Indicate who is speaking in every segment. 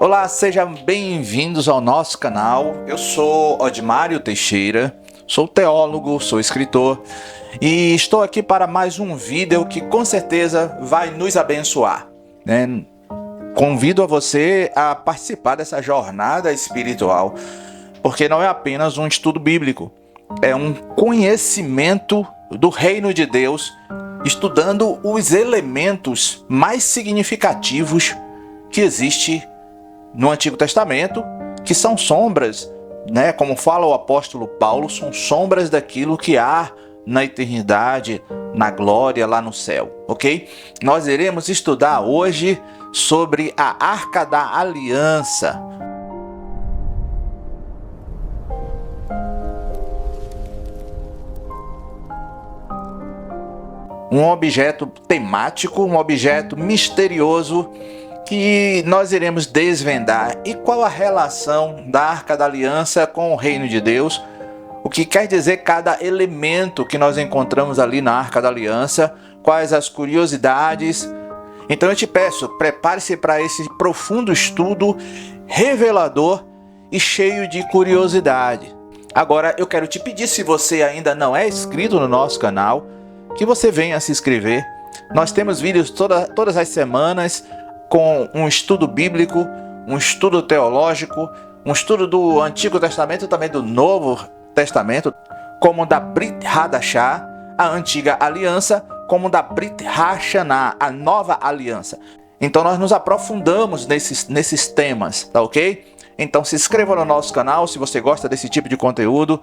Speaker 1: Olá, sejam bem-vindos ao nosso canal. Eu sou Odmário Teixeira, sou teólogo, sou escritor e estou aqui para mais um vídeo que com certeza vai nos abençoar, né? Convido a você a participar dessa jornada espiritual, porque não é apenas um estudo bíblico, é um conhecimento do reino de Deus, estudando os elementos mais significativos que existe no Antigo Testamento, que são sombras, né? Como fala o apóstolo Paulo, são sombras daquilo que há na eternidade, na glória lá no céu, ok? Nós iremos estudar hoje sobre a Arca da Aliança. Um objeto temático, um objeto misterioso que nós iremos desvendar. E qual a relação da Arca da Aliança com o reino de Deus? O que quer dizer cada elemento que nós encontramos ali na Arca da Aliança? Quais as curiosidades? Então eu te peço, prepare-se para esse profundo estudo revelador e cheio de curiosidade. Agora eu quero te pedir, se você ainda não é inscrito no nosso canal, que você venha se inscrever. Nós temos vídeos todas as semanas com um estudo bíblico, um estudo teológico, um estudo do Antigo Testamento e também do Novo Testamento, como da Brit Hadashah, a Antiga Aliança, como da Brit Hashanah, a Nova Aliança. Então nós nos aprofundamos nesses temas, tá ok? Então se inscreva no nosso canal se você gosta desse tipo de conteúdo.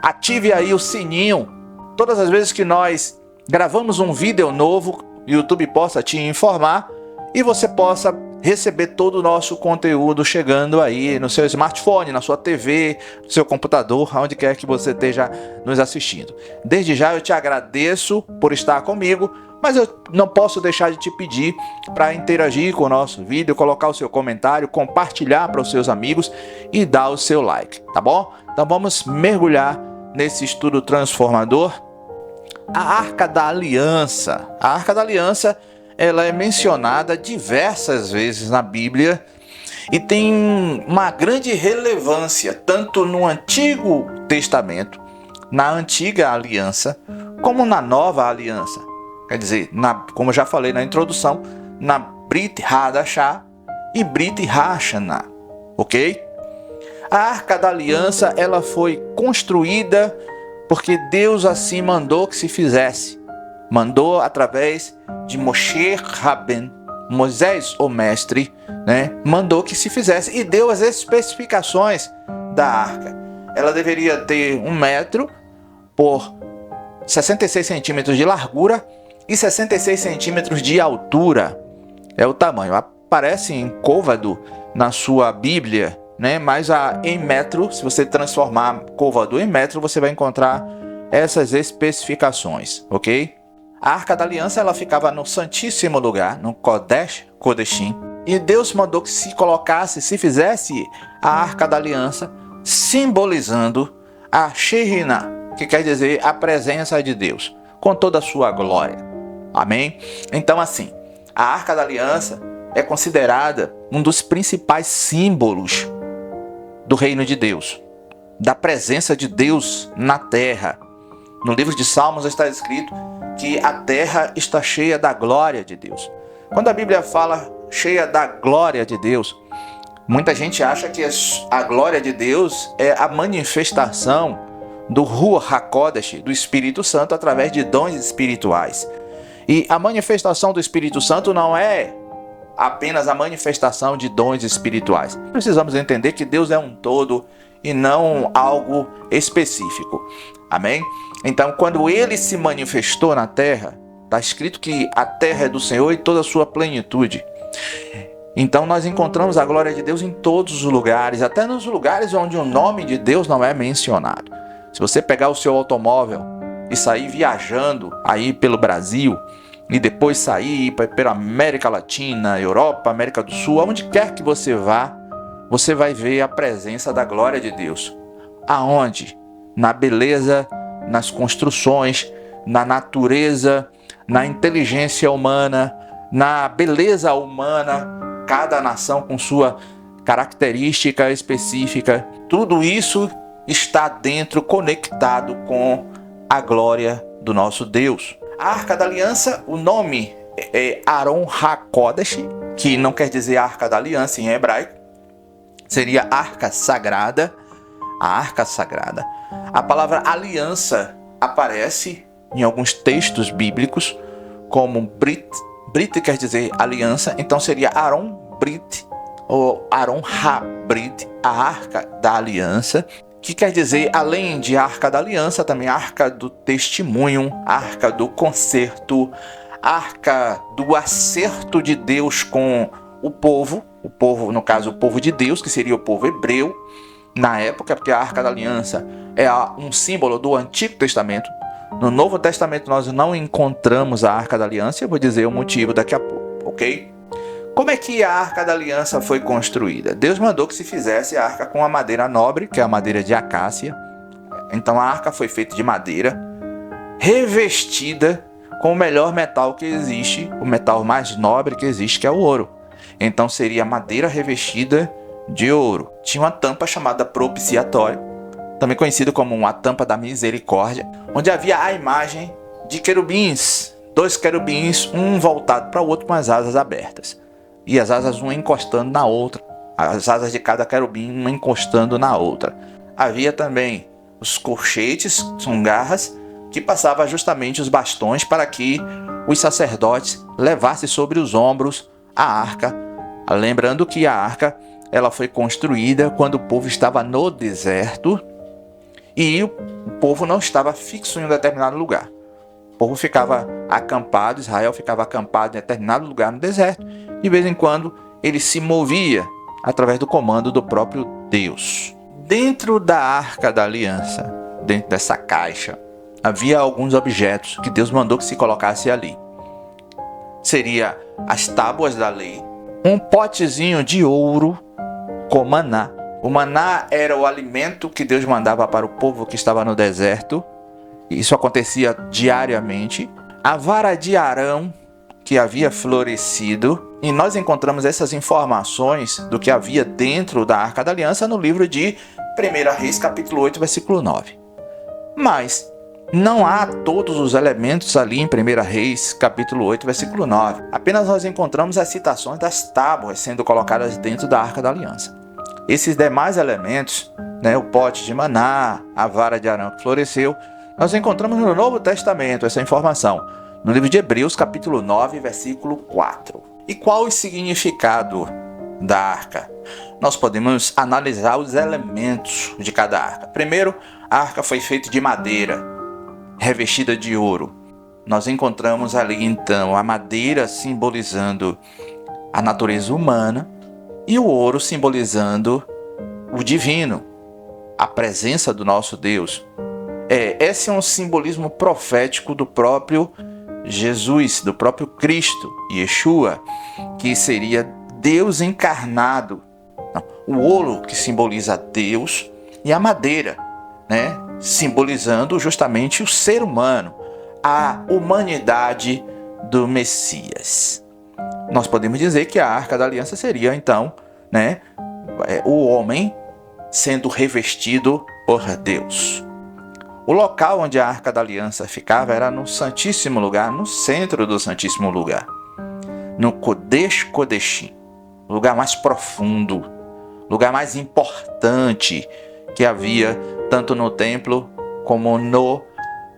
Speaker 1: Ative aí o sininho. Todas as vezes que nós gravamos um vídeo novo, o YouTube possa te informar e você possa receber todo o nosso conteúdo chegando aí no seu smartphone, na sua TV, no seu computador, aonde quer que você esteja nos assistindo. Desde já eu te agradeço por estar comigo, mas eu não posso deixar de te pedir para interagir com o nosso vídeo, colocar o seu comentário, compartilhar para os seus amigos e dar o seu like, tá bom? Então vamos mergulhar nesse estudo transformador. A Arca da Aliança. A Arca da Aliança, ela é mencionada diversas vezes na Bíblia e tem uma grande relevância tanto no Antigo Testamento, na Antiga Aliança, como na Nova Aliança. Quer dizer, como eu já falei na introdução, na Brit Hadashah e Brit Hashanah, ok? A Arca da Aliança, ela foi construída porque Deus assim mandou que se fizesse. Mandou através de Moshe Rabben, Moisés, o mestre, né? Mandou que se fizesse e deu as especificações da arca. Ela deveria ter 1 metro por 66 centímetros de largura e 66 centímetros de altura. É o tamanho. Aparece em côvado na sua Bíblia, né? Mas em metro, se você transformar côvado em metro, você vai encontrar essas especificações, ok? A Arca da Aliança, ela ficava no Santíssimo Lugar, no Kodesh Kodeshim, e Deus mandou que se fizesse a Arca da Aliança, simbolizando a Shekhinah, que quer dizer a presença de Deus, com toda a sua glória. Amém? Então assim, a Arca da Aliança é considerada um dos principais símbolos do reino de Deus, da presença de Deus na terra. No livro de Salmos está escrito que a terra está cheia da glória de Deus. Quando a Bíblia fala cheia da glória de Deus, muita gente acha que a glória de Deus é a manifestação do Ruach HaKodesh, do Espírito Santo, através de dons espirituais. E a manifestação do Espírito Santo não é apenas a manifestação de dons espirituais. Precisamos entender que Deus é um todo e não algo específico. Amém? Então, quando ele se manifestou na terra, está escrito que a terra é do Senhor e toda a sua plenitude. Então, nós encontramos a glória de Deus em todos os lugares, até nos lugares onde o nome de Deus não é mencionado. Se você pegar o seu automóvel e sair viajando aí pelo Brasil, e depois sair pela América Latina, Europa, América do Sul, aonde quer que você vá, você vai ver a presença da glória de Deus. Aonde? Na beleza, nas construções, na natureza, na inteligência humana, na beleza humana, cada nação com sua característica específica. Tudo isso está dentro, conectado com a glória do nosso Deus. A Arca da Aliança, o nome é Aron HaKodesh, que não quer dizer Arca da Aliança em hebraico, seria Arca Sagrada. A Arca Sagrada. A palavra aliança aparece em alguns textos bíblicos como Brit. Brit quer dizer aliança, então seria Aron Brit ou Aron HaBrit, a Arca da Aliança, que quer dizer, além de Arca da Aliança, também Arca do Testemunho, Arca do Concerto, Arca do Acerto de Deus com o povo, no caso o povo de Deus, que seria o povo hebreu, na época, porque a Arca da Aliança é um símbolo do Antigo Testamento. No Novo Testamento nós não encontramos a Arca da Aliança, eu vou dizer o motivo daqui a pouco, ok? Como é que a Arca da Aliança foi construída? Deus mandou que se fizesse a arca com a madeira nobre, que é a madeira de acácia. Então a arca foi feita de madeira, revestida com o melhor metal que existe, o metal mais nobre que existe, que é o ouro. Então seria madeira revestida de ouro. Tinha uma tampa chamada propiciatório, também conhecido como a tampa da misericórdia, onde havia a imagem de querubins, 2 querubins, um voltado para o outro com as asas abertas, e as asas uma encostando na outra, as asas de cada querubim uma encostando na outra. Havia também os corchetes, são garras, que passavam justamente os bastões para que os sacerdotes levassem sobre os ombros a arca. Lembrando que a arca ela foi construída quando o povo estava no deserto e o povo não estava fixo em um determinado lugar. O povo ficava acampado, Israel ficava acampado em determinado lugar no deserto. De vez em quando ele se movia através do comando do próprio Deus. Dentro da Arca da Aliança, dentro dessa caixa, havia alguns objetos que Deus mandou que se colocasse ali. Seria as tábuas da lei, um potezinho de ouro com maná. O maná era o alimento que Deus mandava para o povo que estava no deserto. Isso acontecia diariamente. A vara de Arão, que havia florescido. E nós encontramos essas informações do que havia dentro da Arca da Aliança no livro de 1 Reis, capítulo 8, versículo 9. Mas não há todos os elementos ali em 1 Reis, capítulo 8, versículo 9. Apenas nós encontramos as citações das tábuas sendo colocadas dentro da Arca da Aliança. Esses demais elementos, o pote de maná, a vara de Arão que floresceu, nós encontramos no Novo Testamento essa informação, no livro de Hebreus, capítulo 9, versículo 4. E qual o significado da arca? Nós podemos analisar os elementos de cada arca. Primeiro, a arca foi feita de madeira, revestida de ouro. Nós encontramos ali então a madeira simbolizando a natureza humana e o ouro simbolizando o divino, a presença do nosso Deus. Esse é um simbolismo profético do próprio Jesus, do próprio Cristo, Yeshua, que seria Deus encarnado. O ouro que simboliza Deus e a madeira, simbolizando justamente o ser humano, a humanidade do Messias. Nós podemos dizer que a Arca da Aliança seria então, o homem sendo revestido por Deus. O local onde a Arca da Aliança ficava era no Santíssimo Lugar, no centro do Santíssimo Lugar, no Kodesh Kodeshim, lugar mais profundo, lugar mais importante que havia tanto no templo como no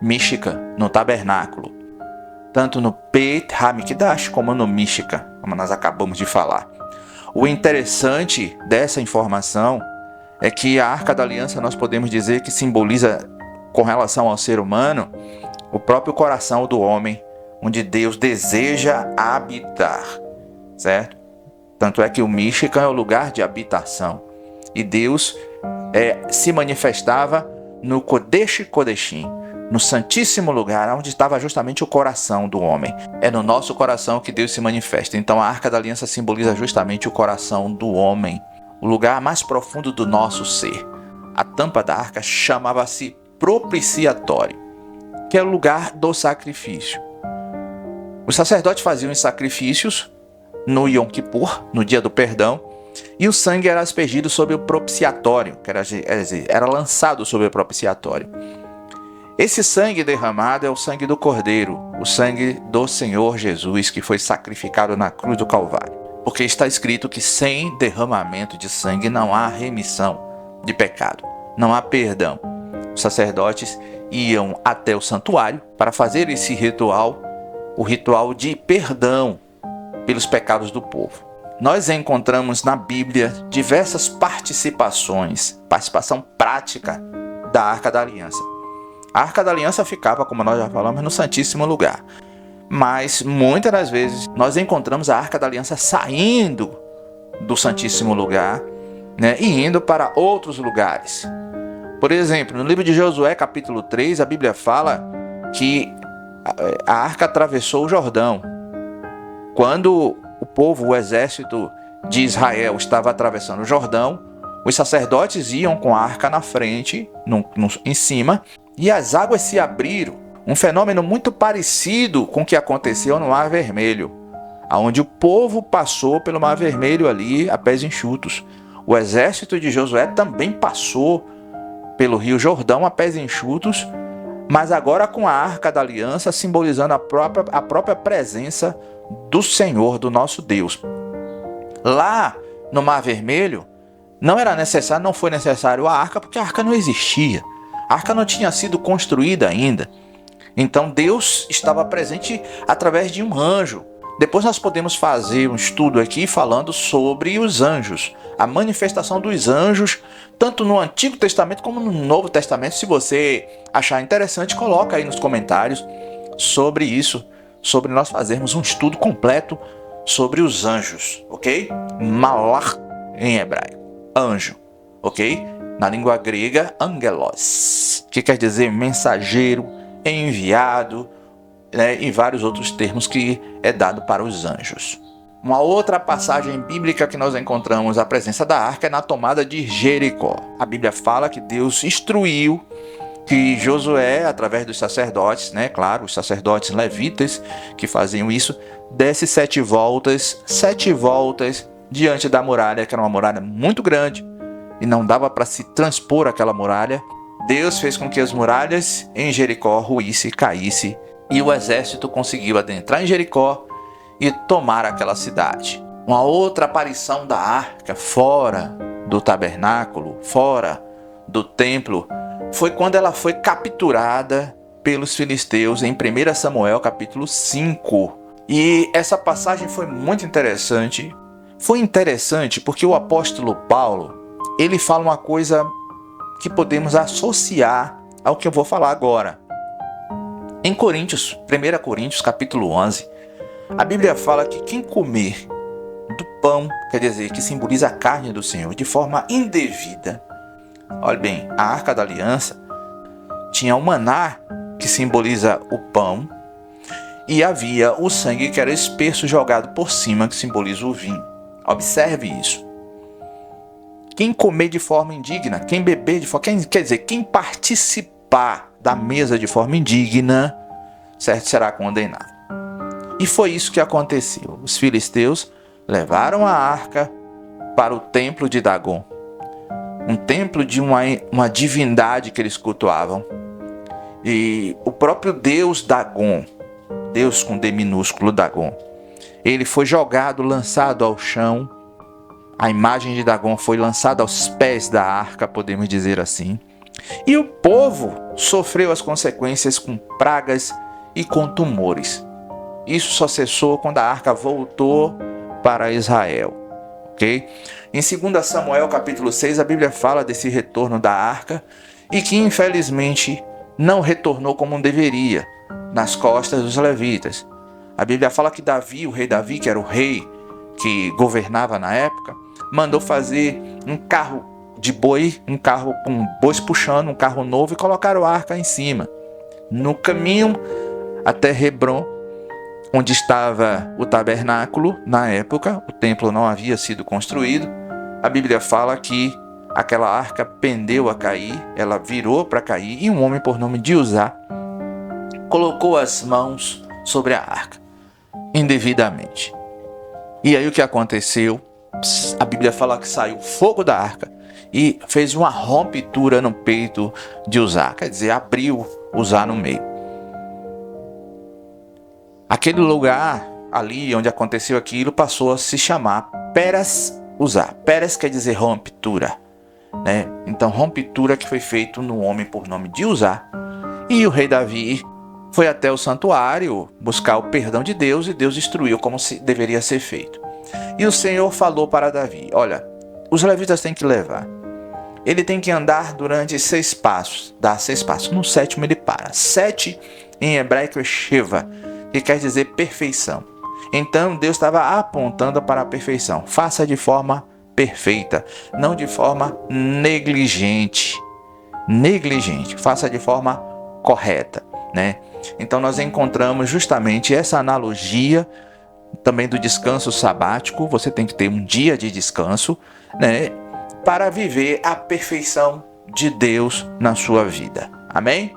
Speaker 1: Mishkan, no tabernáculo, tanto no Beit HaMikdash como no Mishkan, como nós acabamos de falar. O interessante dessa informação é que a Arca da Aliança nós podemos dizer que simboliza, com relação ao ser humano, o próprio coração do homem, onde Deus deseja habitar, certo? Tanto é que o Mishkan é o lugar de habitação. E Deus se manifestava no Kodesh Kodeshim, no Santíssimo Lugar, onde estava justamente o coração do homem. É no nosso coração que Deus se manifesta. Então a Arca da Aliança simboliza justamente o coração do homem, o lugar mais profundo do nosso ser. A tampa da arca chamava-se propiciatório, que é o lugar do sacrifício. Os sacerdotes faziam os sacrifícios no Yom Kippur, no dia do perdão, e o sangue era aspergido sobre o propiciatório, quer dizer, era lançado sobre o propiciatório. Esse sangue derramado é o sangue do Cordeiro, o sangue do Senhor Jesus, que foi sacrificado na cruz do Calvário. Porque está escrito que sem derramamento de sangue não há remissão de pecado, não há perdão. Os sacerdotes iam até o santuário para fazer esse ritual, o ritual de perdão pelos pecados do povo. Nós encontramos na Bíblia diversas participação prática da Arca da Aliança. A Arca da Aliança ficava, como nós já falamos, no Santíssimo Lugar. Mas muitas das vezes nós encontramos a Arca da Aliança saindo do Santíssimo Lugar, né, e indo para outros lugares. Por exemplo, no livro de Josué, capítulo 3, a Bíblia fala que a arca atravessou o Jordão. Quando o povo, o exército de Israel estava atravessando o Jordão, os sacerdotes iam com a arca na frente, em cima, e as águas se abriram. Um fenômeno muito parecido com o que aconteceu no Mar Vermelho, onde o povo passou pelo Mar Vermelho ali a pés enxutos. O exército de Josué também passou pelo Rio Jordão a pés enxutos, mas agora com a Arca da Aliança simbolizando a própria presença do Senhor, do nosso Deus. Lá no Mar Vermelho não foi necessário a arca, porque a arca não existia. A arca não tinha sido construída ainda. Então Deus estava presente através de um anjo. Depois nós podemos fazer um estudo aqui falando sobre os anjos, a manifestação dos anjos, tanto no Antigo Testamento como no Novo Testamento. Se você achar interessante, coloca aí nos comentários sobre isso, sobre nós fazermos um estudo completo sobre os anjos, ok? Malach em hebraico, anjo, ok? Na língua grega, angelos, que quer dizer mensageiro, enviado, né, e vários outros termos que é dado para os anjos. Uma outra passagem bíblica que nós encontramos a presença da arca é na tomada de Jericó. A Bíblia fala que Deus instruiu que Josué, através dos sacerdotes, né, claro, os sacerdotes levitas que faziam isso, desse 7 voltas diante da muralha, que era uma muralha muito grande e não dava para se transpor aquela muralha. Deus fez com que as muralhas em Jericó ruíssem, caíssem, e o exército conseguiu adentrar em Jericó e tomar aquela cidade. Uma outra aparição da arca fora do tabernáculo, fora do templo, foi quando ela foi capturada pelos filisteus em 1 Samuel capítulo 5. E essa passagem foi muito interessante. Foi interessante porque o apóstolo Paulo, ele fala uma coisa que podemos associar ao que eu vou falar agora. Em 1 Coríntios capítulo 11, a Bíblia fala que quem comer do pão, quer dizer, que simboliza a carne do Senhor, de forma indevida. Olha bem, a Arca da Aliança tinha o maná, que simboliza o pão, e havia o sangue que era espesso jogado por cima, que simboliza o vinho. Observe isso. Quem comer de forma indigna, quem beber de forma... quem participar da mesa de forma indigna, certo, será condenado. E foi isso que aconteceu. Os filisteus levaram a arca para o templo de Dagon, um templo de uma divindade que eles cultuavam. E o próprio Deus Dagon, Deus com D minúsculo, Dagon, ele foi jogado, lançado ao chão. A imagem de Dagon foi lançada aos pés da arca, podemos dizer assim. E o povo sofreu as consequências com pragas e com tumores. Isso só cessou quando a arca voltou para Israel. Okay? Em 2 Samuel capítulo 6, a Bíblia fala desse retorno da arca e que infelizmente não retornou como deveria nas costas dos levitas. A Bíblia fala que Davi, o rei Davi, que era o rei que governava na época, mandou fazer um carro de boi, um carro com bois puxando, um carro novo, e colocaram a arca em cima. No caminho até Hebrom, onde estava o tabernáculo na época, o templo não havia sido construído, a Bíblia fala que aquela arca pendeu a cair, ela virou para cair, e um homem por nome de Uzá colocou as mãos sobre a arca, indevidamente. E aí o que aconteceu? A Bíblia fala que saiu fogo da arca e fez uma ruptura no peito de Uzá, quer dizer, abriu Uzá no meio. Aquele lugar ali onde aconteceu aquilo passou a se chamar Peres Uzá. Peres quer dizer ruptura, né? Então, ruptura que foi feito no homem por nome de Uzá. E o rei Davi foi até o santuário buscar o perdão de Deus e Deus instruiu como deveria ser feito. E o Senhor falou para Davi: olha, os levitas têm que levar. Ele tem que andar durante 6 passos, dá 6 passos. No 7º ele para. 7 em hebraico é Sheva, que quer dizer perfeição. Então Deus estava apontando para a perfeição. Faça de forma perfeita, não de forma negligente. Faça de forma correta, né? Então nós encontramos justamente essa analogia também do descanso sabático. Você tem que ter um dia de descanso, né, para viver a perfeição de Deus na sua vida. Amém?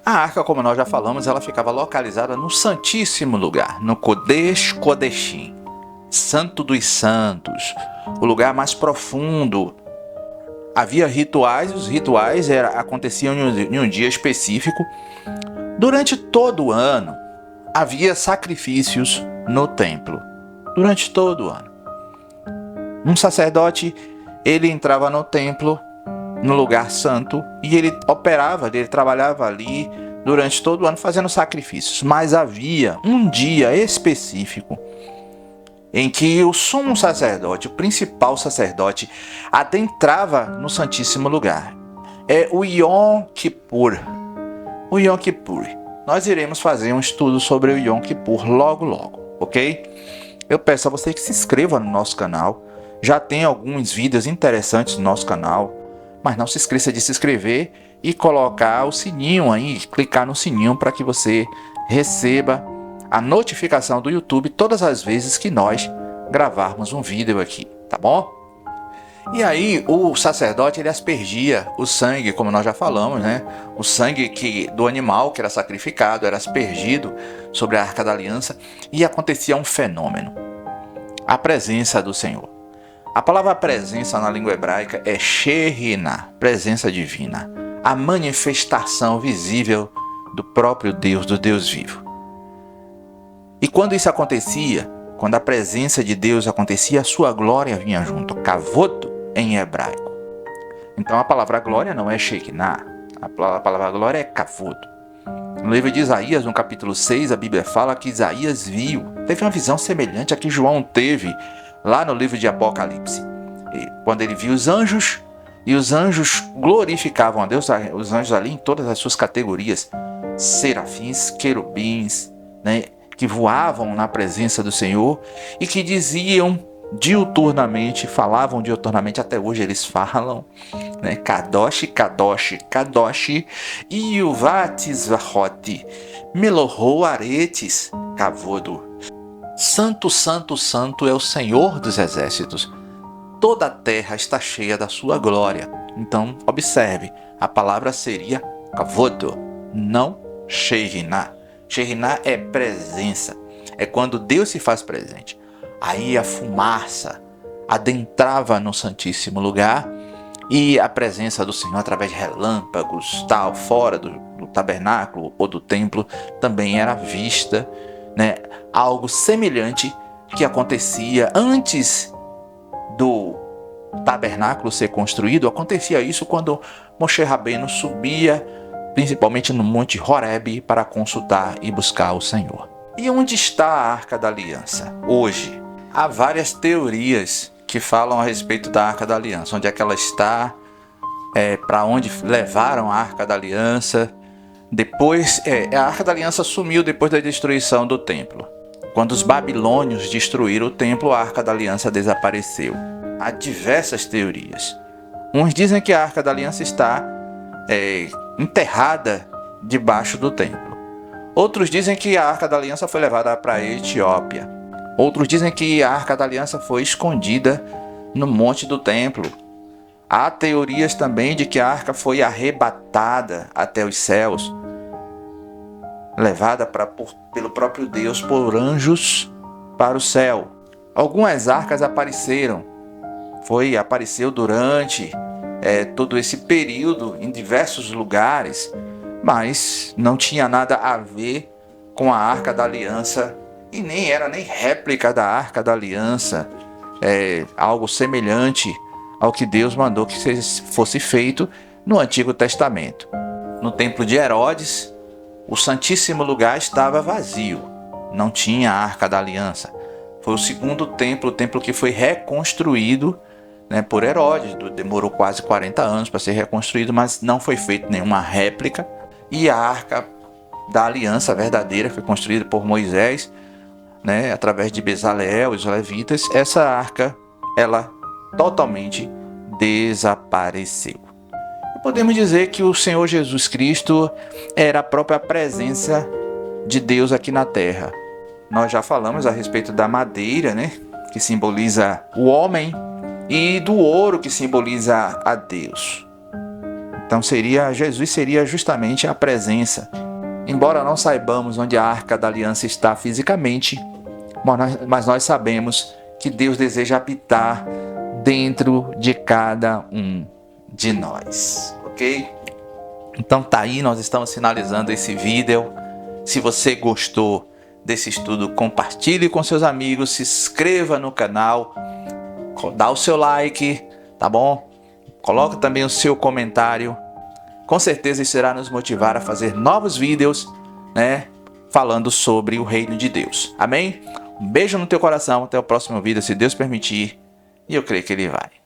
Speaker 1: A arca, como nós já falamos, ela ficava localizada no Santíssimo Lugar, no Kodesh Kodeshim, Santo dos Santos, o lugar mais profundo. Havia rituais, os rituais aconteciam em um dia específico. Durante todo o ano, havia sacrifícios no templo. Durante todo o ano. Um sacerdote, ele entrava no templo, no lugar santo, e ele trabalhava ali durante todo o ano fazendo sacrifícios. Mas havia um dia específico em que o sumo sacerdote, o principal sacerdote, adentrava no Santíssimo Lugar. É o Yom Kippur. O Yom Kippur. Nós iremos fazer um estudo sobre o Yom Kippur logo, ok? Eu peço a você que se inscreva no nosso canal. Já tem alguns vídeos interessantes no nosso canal, mas não se esqueça de se inscrever e colocar o sininho aí, clicar no sininho para que você receba a notificação do YouTube todas as vezes que nós gravarmos um vídeo aqui, tá bom? E aí o sacerdote, ele aspergia o sangue, como nós já falamos, né? O sangue do animal que era sacrificado era aspergido sobre a Arca da Aliança e acontecia um fenômeno: a presença do Senhor. A palavra presença na língua hebraica é Shekhinah, presença divina, a manifestação visível do próprio Deus, do Deus vivo. E quando isso acontecia, quando a presença de Deus acontecia, a sua glória vinha junto, kavod em hebraico. Então a palavra glória não é Shekhinah, a palavra glória é kavod. No livro de Isaías, no capítulo 6, a Bíblia fala que Isaías teve uma visão semelhante a que João teve lá no livro de Apocalipse. Quando ele viu os anjos, e os anjos glorificavam a Deus, os anjos ali em todas as suas categorias, serafins, querubins, né, que voavam na presença do Senhor e que diziam falavam diuturnamente, até hoje eles falam, né, Kadosh, Kadosh, Kadosh, Yuvatis Vahoti, Melohou Aretes, Kavodo. Santo, Santo, Santo é o Senhor dos exércitos. Toda a terra está cheia da sua glória. Então, observe, a palavra seria Kavodo, não Shekhinah. Shekhinah é presença. É quando Deus se faz presente. Aí a fumaça adentrava no Santíssimo Lugar e a presença do Senhor através de relâmpagos, fora do tabernáculo ou do templo, também era vista, né? Algo semelhante que acontecia antes do tabernáculo ser construído. Acontecia isso quando Moshe Rabbeinu subia, principalmente no Monte Horebe, para consultar e buscar o Senhor. E onde está a Arca da Aliança hoje? Há várias teorias que falam a respeito da Arca da Aliança. Onde é que ela está? Para onde levaram a Arca da Aliança? Depois, a Arca da Aliança sumiu depois da destruição do templo. Quando os babilônios destruíram o templo, a Arca da Aliança desapareceu. Há diversas teorias. Uns dizem que a Arca da Aliança está enterrada debaixo do templo. Outros dizem que a Arca da Aliança foi levada para a Etiópia. Outros dizem que a Arca da Aliança foi escondida no monte do templo. Há teorias também de que a arca foi arrebatada até os céus, levada pelo próprio Deus por anjos para o céu. Algumas arcas apareceram. Apareceu durante todo esse período em diversos lugares, mas não tinha nada a ver com a Arca da Aliança e nem era nem réplica da Arca da Aliança, algo semelhante ao que Deus mandou que fosse feito no Antigo Testamento. No templo de Herodes, o Santíssimo Lugar estava vazio, não tinha a Arca da Aliança. Foi o segundo templo, o templo que foi reconstruído, por Herodes. Demorou quase 40 anos para ser reconstruído, mas não foi feita nenhuma réplica. E a Arca da Aliança verdadeira foi construída por Moisés, através de Bezaleel e os levitas. Essa arca, ela totalmente desapareceu. E podemos dizer que o Senhor Jesus Cristo era a própria presença de Deus aqui na terra. Nós já falamos a respeito da madeira, que simboliza o homem, e do ouro, que simboliza a Deus. Então Jesus seria justamente a presença. Embora não saibamos onde a Arca da Aliança está fisicamente, mas nós sabemos que Deus deseja habitar dentro de cada um de nós, ok? Então tá aí, nós estamos finalizando esse vídeo. Se você gostou desse estudo, compartilhe com seus amigos, se inscreva no canal, dá o seu like, tá bom? Coloque também o seu comentário. Com certeza isso irá nos motivar a fazer novos vídeos, falando sobre o reino de Deus. Amém? Um beijo no teu coração, até o próximo vídeo, se Deus permitir, e eu creio que Ele vai.